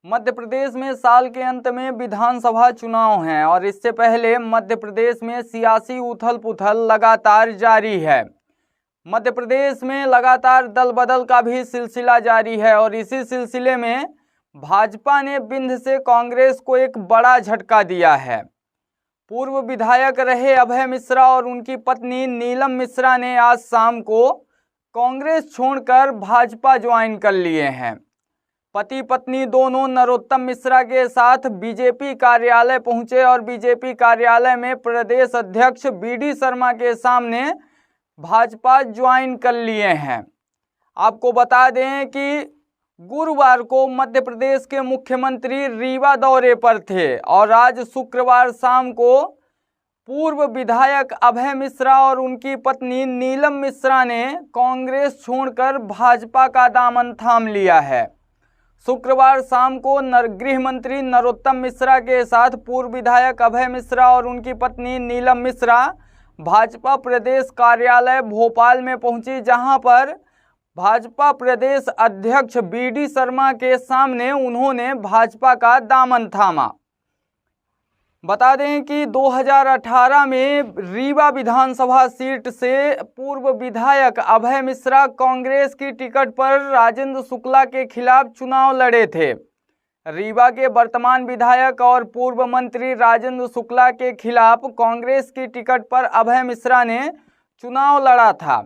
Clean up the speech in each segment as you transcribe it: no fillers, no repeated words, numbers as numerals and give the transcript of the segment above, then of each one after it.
मध्य प्रदेश में साल के अंत में विधानसभा चुनाव हैं और इससे पहले मध्य प्रदेश में सियासी उथल पुथल लगातार जारी है। मध्य प्रदेश में लगातार दल बदल का भी सिलसिला जारी है और इसी सिलसिले में भाजपा ने बिंद से कांग्रेस को एक बड़ा झटका दिया है। पूर्व विधायक रहे अभय मिश्रा और उनकी पत्नी नीलम मिश्रा ने आज शाम को कांग्रेस छोड़कर भाजपा ज्वाइन कर लिए हैं। पति पत्नी दोनों नरोत्तम मिश्रा के साथ बीजेपी कार्यालय पहुंचे और बीजेपी कार्यालय में प्रदेश अध्यक्ष बीडी शर्मा के सामने भाजपा ज्वाइन कर लिए हैं। आपको बता दें कि गुरुवार को मध्य प्रदेश के मुख्यमंत्री रीवा दौरे पर थे और आज शुक्रवार शाम को पूर्व विधायक अभय मिश्रा और उनकी पत्नी नीलम मिश्रा ने कांग्रेस छोड़कर भाजपा का दामन थाम लिया है। शुक्रवार शाम को गृह मंत्री नरोत्तम मिश्रा के साथ पूर्व विधायक अभय मिश्रा और उनकी पत्नी नीलम मिश्रा भाजपा प्रदेश कार्यालय भोपाल में पहुंची, जहां पर भाजपा प्रदेश अध्यक्ष बीडी शर्मा के सामने उन्होंने भाजपा का दामन थामा। बता दें कि 2018 में रीवा विधानसभा सीट से पूर्व विधायक अभय मिश्रा कांग्रेस की टिकट पर राजेंद्र शुक्ला के खिलाफ चुनाव लड़े थे। रीवा के वर्तमान विधायक और पूर्व मंत्री राजेंद्र शुक्ला के खिलाफ कांग्रेस की टिकट पर अभय मिश्रा ने चुनाव लड़ा था।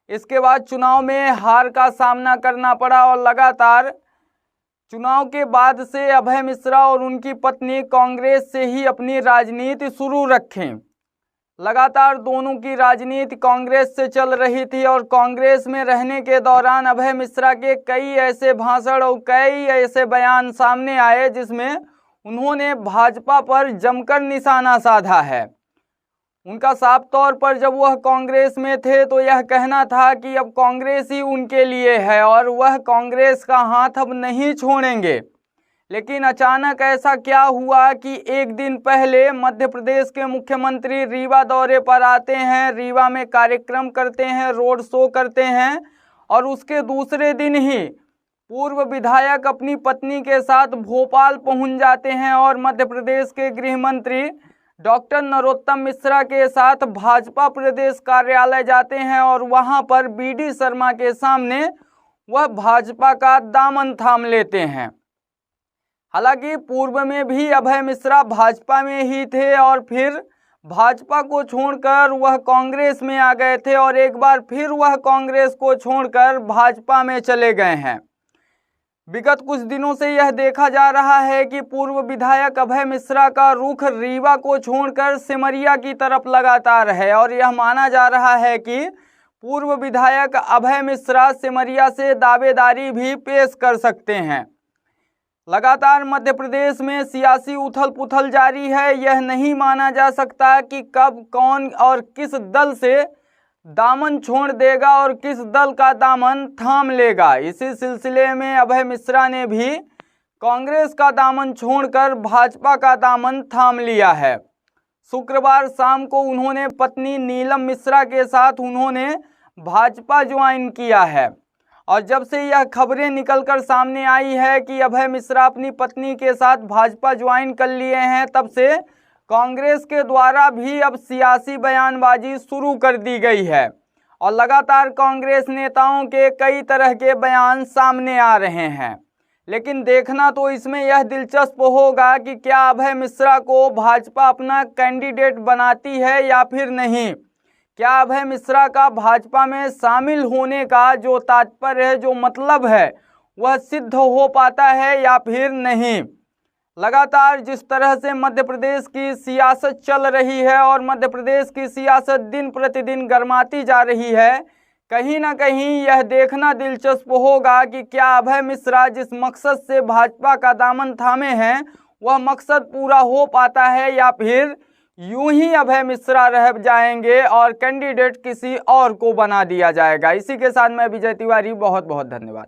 इसके बाद चुनाव में हार का सामना करना पड़ा और लगातार चुनाव के बाद से अभय मिश्रा और उनकी पत्नी कांग्रेस से ही अपनी राजनीति शुरू रखें। लगातार दोनों की राजनीति कांग्रेस से चल रही थी और कांग्रेस में रहने के दौरान अभय मिश्रा के कई ऐसे भाषण और कई ऐसे बयान सामने आए जिसमें उन्होंने भाजपा पर जमकर निशाना साधा है। उनका साफ तौर पर जब वह कांग्रेस में थे तो यह कहना था कि अब कांग्रेस ही उनके लिए है और वह कांग्रेस का हाथ अब नहीं छोड़ेंगे। लेकिन अचानक ऐसा क्या हुआ कि एक दिन पहले मध्य प्रदेश के मुख्यमंत्री रीवा दौरे पर आते हैं, रीवा में कार्यक्रम करते हैं, रोड शो करते हैं और उसके दूसरे दिन ही पूर्व विधायक अपनी पत्नी के साथ भोपाल पहुंच जाते हैं और मध्य प्रदेश के गृह मंत्री डॉक्टर नरोत्तम मिश्रा के साथ भाजपा प्रदेश कार्यालय जाते हैं और वहां पर बीडी शर्मा के सामने वह भाजपा का दामन थाम लेते हैं। हालांकि पूर्व में भी अभय मिश्रा भाजपा में ही थे और फिर भाजपा को छोड़कर वह कांग्रेस में आ गए थे और एक बार फिर वह कांग्रेस को छोड़कर भाजपा में चले गए हैं। विगत कुछ दिनों से यह देखा जा रहा है कि पूर्व विधायक अभय मिश्रा का रुख रीवा को छोड़कर सिमरिया की तरफ लगातार है और यह माना जा रहा है कि पूर्व विधायक अभय मिश्रा सिमरिया से दावेदारी भी पेश कर सकते हैं। लगातार मध्य प्रदेश में सियासी उथल पुथल जारी है। यह नहीं माना जा सकता कि कब कौन और किस दल से दामन छोड़ देगा और किस दल का दामन थाम लेगा। इसी सिलसिले में अभय मिश्रा ने भी कांग्रेस का दामन छोड़कर भाजपा का दामन थाम लिया है। शुक्रवार शाम को उन्होंने पत्नी नीलम मिश्रा के साथ उन्होंने भाजपा ज्वाइन किया है और जब से यह खबरें निकलकर सामने आई है कि अभय मिश्रा अपनी पत्नी के साथ भाजपा ज्वाइन कर लिए हैं, तब से कांग्रेस के द्वारा भी अब सियासी बयानबाजी शुरू कर दी गई है और लगातार कांग्रेस नेताओं के कई तरह के बयान सामने आ रहे हैं। लेकिन देखना तो इसमें यह दिलचस्प होगा कि क्या अभय मिश्रा को भाजपा अपना कैंडिडेट बनाती है या फिर नहीं। क्या अभय मिश्रा का भाजपा में शामिल होने का जो तात्पर्य है, जो मतलब है, वह सिद्ध हो पाता है या फिर नहीं। लगातार जिस तरह से मध्य प्रदेश की सियासत चल रही है और मध्य प्रदेश की सियासत दिन प्रतिदिन गर्माती जा रही है, कहीं ना कहीं यह देखना दिलचस्प होगा कि क्या अभय मिश्रा जिस मकसद से भाजपा का दामन थामे हैं वह मकसद पूरा हो पाता है या फिर यूं ही अभय मिश्रा रह जाएंगे और कैंडिडेट किसी और को बना दिया जाएगा। इसी के साथ मैं विजय तिवारी, बहुत बहुत धन्यवाद।